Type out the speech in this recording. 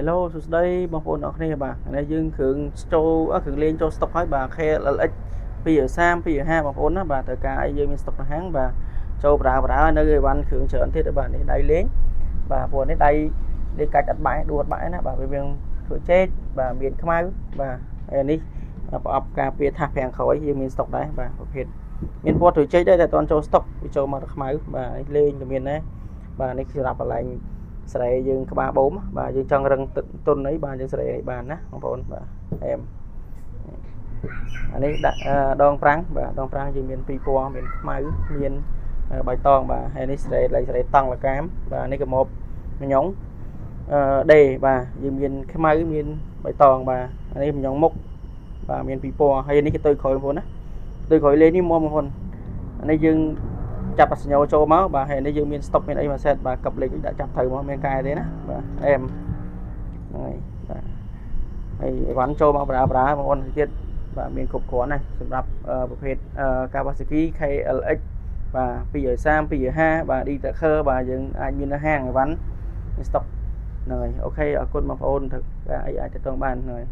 Hello សួស្តីបងប្អូនអរគ្នាបាទថ្ងៃនេះយើងគ្រឿងគ្រឿងលេងចូល stock ហើយបាទ KLX 230 250បងប្អូនណាបាទត្រូវការអីយើងមាន stock នៅហាងបាទចូលប្រើនៅអីវ៉ាន់គ្រឿងច្រើនទៀតបាទនេះដៃលេងបាទព្រោះនេះដៃលេងកាច់អត់បាក់ដួលអត់បាក់ណាបាទវាធ្វើចេកបាទមានខ្មៅបាទហើយនេះប្រអប់ការពារថាសប្រាំងក្រោយយើងមាន stock ដែរបាទប្រភេទមានពណ៌ធ្វើចេកដែរតែអត់ទាន់ចូល stock វាចូលមកតែខ្មៅបាទនេះលេងក៏មានដែរបាទនេះសម្រាប់កន្លែងស្រែយើងក្បាលបូមបាទយើងចង់រឹងទុនអីបាទយើងស្រែបានណាបងប្អូនបាទអែមអានេះដាក់ដងប្រាំងបាទដងប្រាំងយើងមានពីរពណ៌មានខ្មៅមានបៃតងបាទហើយនេះស្រែតង់លកាមបាទនេះក៏មកញ៉ុងដេបាទយើងមានខ្មៅមានបៃតងបាទអានេះញ៉ុងមុខបាទមានពីរពណ៌ហើយនេះគេទៅក្រោយបងប្អូនណាទៅក្រោយលេងនេះមកបងប្អូនអានេះយើងចាប់សញ្ញោចូលមកបាទហើយនេះយើងមាន stock មានអីមួយ set បាទកັບលេខដាក់ចាប់ត្រូវមកមានកែទេណាបាទអែមហ្នឹងហើយបាទហើយអីវ៉ាន់ចូលមកប្រើបងប្អូនទៀតបាទមានគ្រប់គ្រាន់ណាស់សម្រាប់ប្រភេទ Kawasaki KLX បាទ230 250បាទ Detaker បាទយើងអាចមាននៅហាងអីវ៉ាន់មាន stock ហ្នឹងហើយអូខេអរគុណបងប្អូនទៅអីអាចទៅបានហ្នឹងហើយ